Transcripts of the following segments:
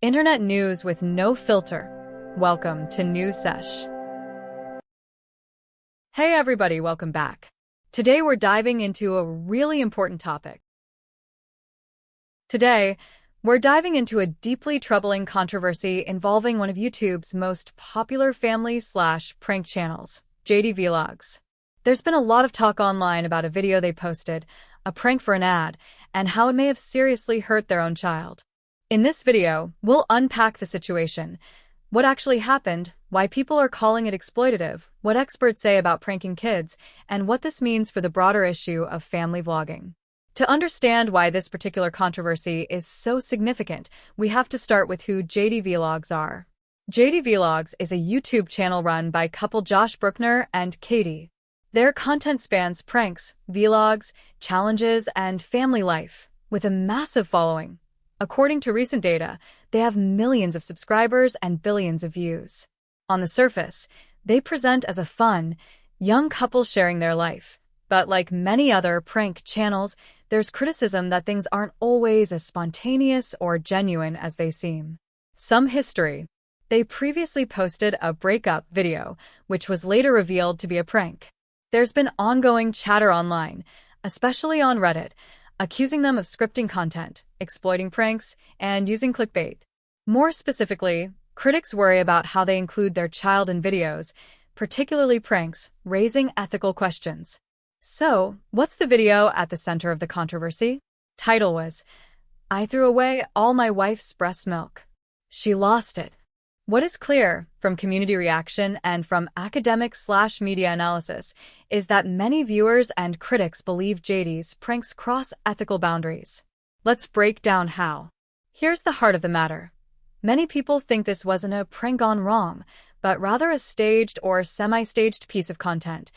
Internet news with no filter. Welcome to News Sesh. Hey everybody, welcome back. Today we're diving into a really important topic. Today, we're diving into a deeply troubling controversy involving one of YouTube's most popular family/prank channels, Jatie Vlogs. There's been a lot of talk online about a video they posted, a prank for an ad, and how it may have seriously hurt their own child. In this video, we'll unpack the situation, what actually happened, why people are calling it exploitative, what experts say about pranking kids, and what this means for the broader issue of family vlogging. To understand why this particular controversy is so significant, we have to start with who Jatie Vlogs are. Jatie Vlogs is a YouTube channel run by couple Josh Bruckner and Katie. Their content spans pranks, vlogs, challenges, and family life, with a massive following. According to recent data, they have millions of subscribers and billions of views. On the surface, they present as a fun, young couple sharing their life. But like many other prank channels, there's criticism that things aren't always as spontaneous or genuine as they seem. Some history. They previously posted a breakup video, which was later revealed to be a prank. There's been ongoing chatter online, especially on Reddit, accusing them of scripting content, exploiting pranks, and using clickbait. More specifically, critics worry about how they include their child in videos, particularly pranks, raising ethical questions. So, what's the video at the center of the controversy? Title was, "I threw away all my wife's breast milk. She lost it." What is clear from community reaction and from academic/media analysis is that many viewers and critics believe Jatie's pranks cross ethical boundaries. Let's break down how. Here's the heart of the matter. Many people think this wasn't a prank gone wrong, but rather a staged or semi-staged piece of content,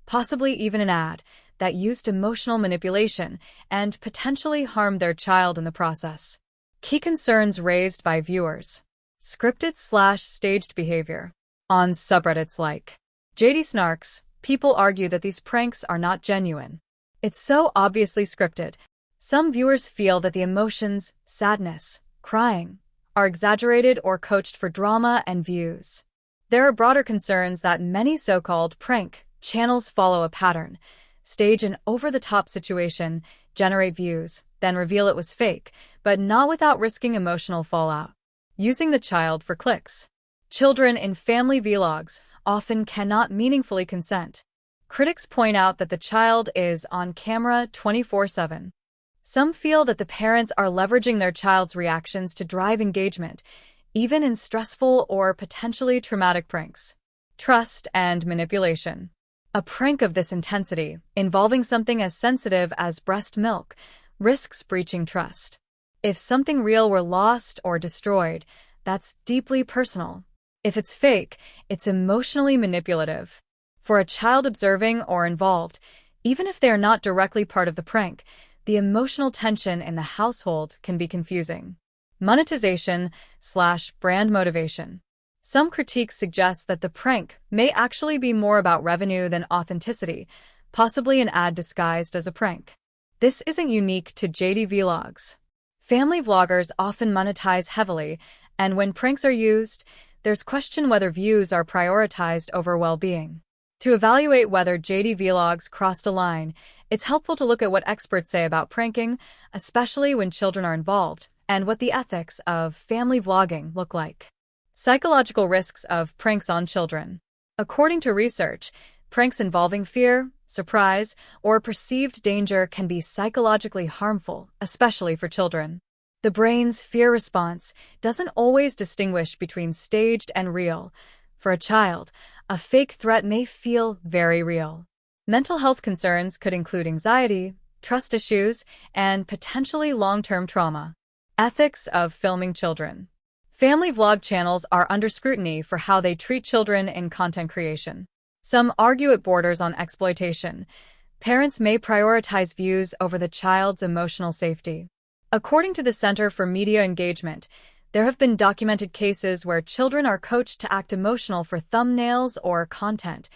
possibly even an ad, that used emotional manipulation and potentially harmed their child in the process. Key concerns raised by viewers. Scripted/staged behavior. On subreddits like Jatie Snarks, people argue that these pranks are not genuine. It's so obviously scripted. Some viewers feel that the emotions, sadness, crying, are exaggerated or coached for drama and views. There are broader concerns that many so-called prank channels follow a pattern, stage an over-the-top situation, generate views, then reveal it was fake, but not without risking emotional fallout. Using the child for clicks. Children in family vlogs often cannot meaningfully consent. Critics point out that the child is on camera 24/7. Some feel that the parents are leveraging their child's reactions to drive engagement, even in stressful or potentially traumatic pranks. Trust and manipulation. A prank of this intensity, involving something as sensitive as breast milk, risks breaching trust. If something real were lost or destroyed, that's deeply personal. If it's fake, it's emotionally manipulative. For a child observing or involved, even if they are not directly part of the prank, the emotional tension in the household can be confusing. Monetization/brand motivation. Some critiques suggest that the prank may actually be more about revenue than authenticity, possibly an ad disguised as a prank. This isn't unique to Jatie Vlogs. Family vloggers often monetize heavily, and when pranks are used, there's question whether views are prioritized over well-being. To evaluate whether Jatie Vlogs crossed a line, it's helpful to look at what experts say about pranking, especially when children are involved, and what the ethics of family vlogging look like. Psychological risks of pranks on children. According to research, pranks involving fear, surprise, or perceived danger can be psychologically harmful, especially for children. The brain's fear response doesn't always distinguish between staged and real. For a child, a fake threat may feel very real. Mental health concerns could include anxiety, trust issues, and potentially long-term trauma. Ethics of filming children. Family vlog channels are under scrutiny for how they treat children in content creation. Some argue it borders on exploitation. Parents may prioritize views over the child's emotional safety. According to the Center for Media Engagement, there have been documented cases where children are coached to act emotional for thumbnails or content,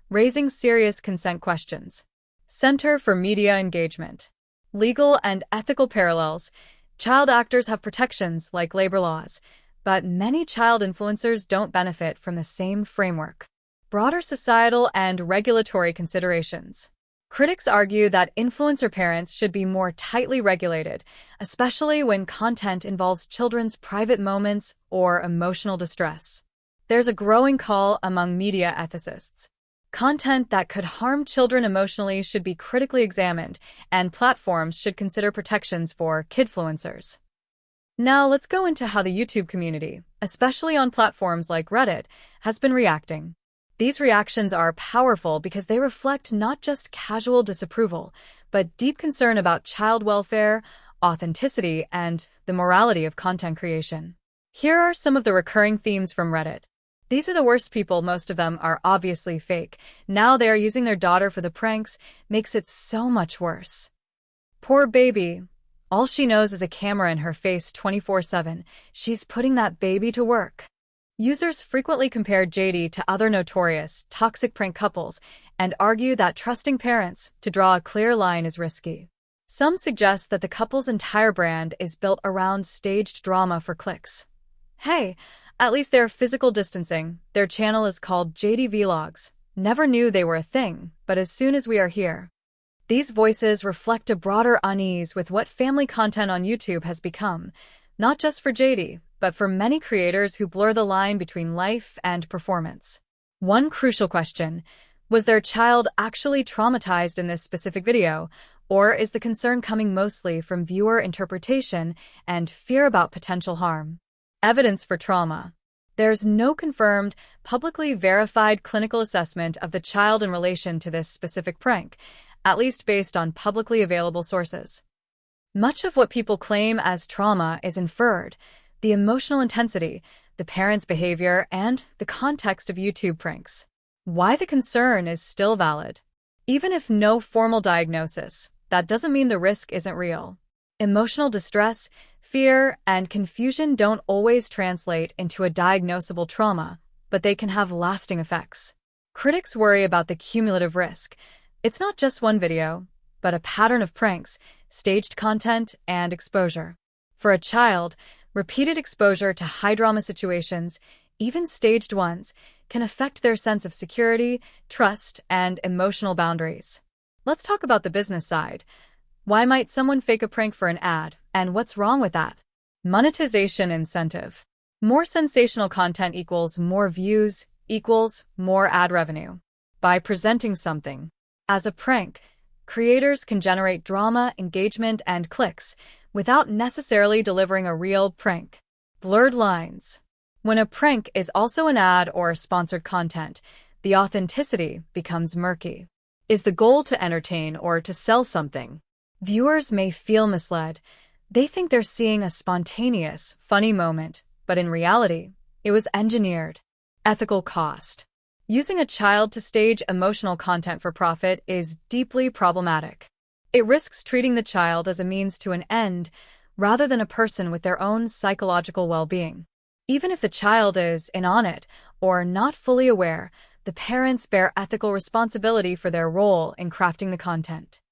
raising serious consent questions. Center for Media Engagement. Legal and ethical parallels. Child actors have protections like labor laws, but many child influencers don't benefit from the same framework. Broader societal and regulatory considerations. Critics argue that influencer parents should be more tightly regulated, especially when content involves children's private moments or emotional distress. There's a growing call among media ethicists. Content that could harm children emotionally should be critically examined, and platforms should consider protections for kidfluencers. Now let's go into how the YouTube community, especially on platforms like Reddit, has been reacting. These reactions are powerful because they reflect not just casual disapproval, but deep concern about child welfare, authenticity, and the morality of content creation. Here are some of the recurring themes from Reddit. These are the worst people, most of them are obviously fake. Now they are using their daughter for the pranks, makes it so much worse. Poor baby. All she knows is a camera in her face 24/7. She's putting that baby to work. Users frequently compare Jatie to other notorious, toxic prank couples and argue that trusting parents to draw a clear line is risky. Some suggest that the couple's entire brand is built around staged drama for clicks. Hey, at least they're physical distancing. Their channel is called Jatie Vlogs. Never knew they were a thing, but as soon as we are here. These voices reflect a broader unease with what family content on YouTube has become, not just for Jatie, but for many creators who blur the line between life and performance. One crucial question: was their child actually traumatized in this specific video, or is the concern coming mostly from viewer interpretation and fear about potential harm? Evidence for trauma. There's no confirmed, publicly verified clinical assessment of the child in relation to this specific prank, at least based on publicly available sources. Much of what people claim as trauma is inferred: the emotional intensity, the parent's behavior, and the context of YouTube pranks. Why the concern is still valid. Even if no formal diagnosis, that doesn't mean the risk isn't real. Emotional distress, fear, and confusion don't always translate into a diagnosable trauma, but they can have lasting effects. Critics worry about the cumulative risk. It's not just one video, but a pattern of pranks, staged content, and exposure. For a child, repeated exposure to high-drama situations, even staged ones, can affect their sense of security, trust, and emotional boundaries. Let's talk about the business side. Why might someone fake a prank for an ad, and what's wrong with that? Monetization incentive. More sensational content equals more views, equals more ad revenue. By presenting something as a prank, creators can generate drama, engagement, and clicks without necessarily delivering a real prank. Blurred lines. When a prank is also an ad or sponsored content, the authenticity becomes murky. Is the goal to entertain or to sell something? Viewers may feel misled. They think they're seeing a spontaneous, funny moment, but in reality, it was engineered. Ethical cost. Using a child to stage emotional content for profit is deeply problematic. It risks treating the child as a means to an end, rather than a person with their own psychological well-being. Even if the child is in on it or not fully aware, the parents bear ethical responsibility for their role in crafting the content.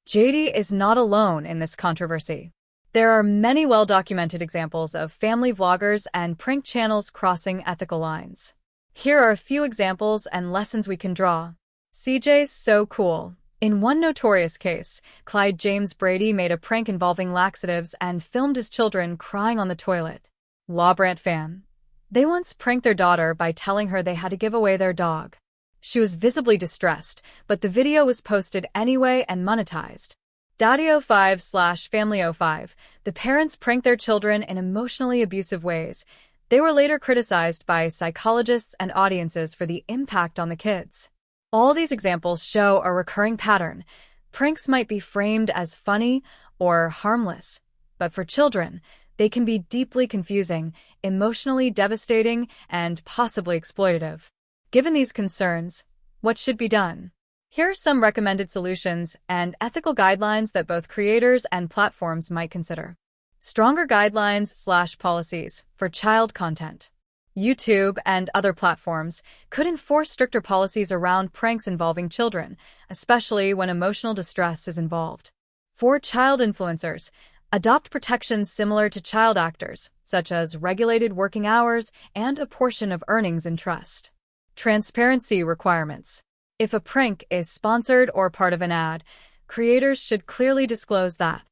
Jatie is not alone in this controversy. There are many well-documented examples of family vloggers and prank channels crossing ethical lines. Here are a few examples and lessons we can draw. CJ's so cool. In one notorious case, Clyde James Brady made a prank involving laxatives and filmed his children crying on the toilet. Lawbrant fan. They once pranked their daughter by telling her they had to give away their dog. She was visibly distressed, but the video was posted anyway and monetized. Daddy05/Family05. The parents pranked their children in emotionally abusive ways. They were later criticized by psychologists and audiences for the impact on the kids. All these examples show a recurring pattern. Pranks might be framed as funny or harmless, but for children, they can be deeply confusing, emotionally devastating, and possibly exploitative. Given these concerns, what should be done? Here are some recommended solutions and ethical guidelines that both creators and platforms might consider. Stronger guidelines/policies for child content. YouTube and other platforms could enforce stricter policies around pranks involving children, especially when emotional distress is involved. For child influencers, Adopt protections similar to child actors, such as regulated working hours and a portion of earnings in trust. Transparency requirements. If a prank is sponsored or part of an ad, creators should clearly disclose that.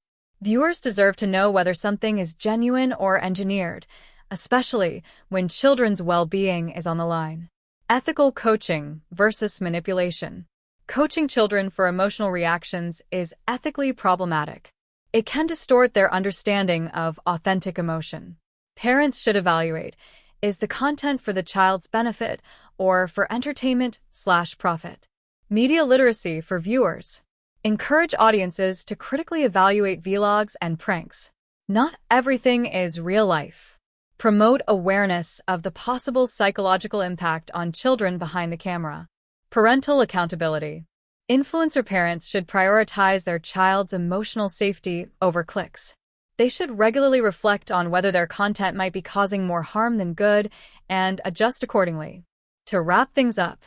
Viewers deserve to know whether something is genuine or engineered, especially when children's well-being is on the line. Ethical coaching versus manipulation. Coaching children for emotional reactions is ethically problematic. It can distort their understanding of authentic emotion. Parents should evaluate, is the content for the child's benefit or for entertainment/profit? Media literacy for viewers. Encourage audiences to critically evaluate vlogs and pranks. Not everything is real life. Promote awareness of the possible psychological impact on children behind the camera. Parental accountability. Influencer parents should prioritize their child's emotional safety over clicks. They should regularly reflect on whether their content might be causing more harm than good and adjust accordingly. To wrap things up,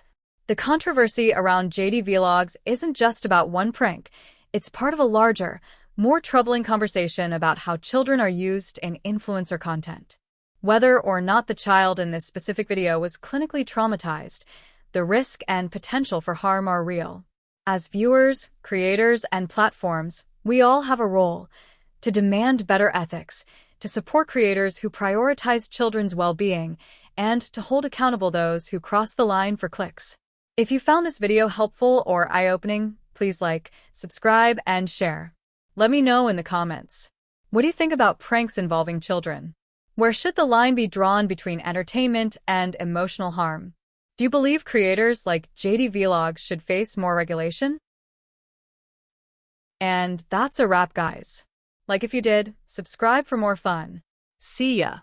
the controversy around Jatie Vlogs isn't just about one prank. It's part of a larger, more troubling conversation about how children are used in influencer content. Whether or not the child in this specific video was clinically traumatized, the risk and potential for harm are real. As viewers, creators, and platforms, we all have a role to demand better ethics, to support creators who prioritize children's well-being, and to hold accountable those who cross the line for clicks. If you found this video helpful or eye-opening, please like, subscribe, and share. Let me know in the comments. What do you think about pranks involving children? Where should the line be drawn between entertainment and emotional harm? Do you believe creators like Jatie Vlogs should face more regulation? And that's a wrap, guys. Like if you did, subscribe for more fun. See ya!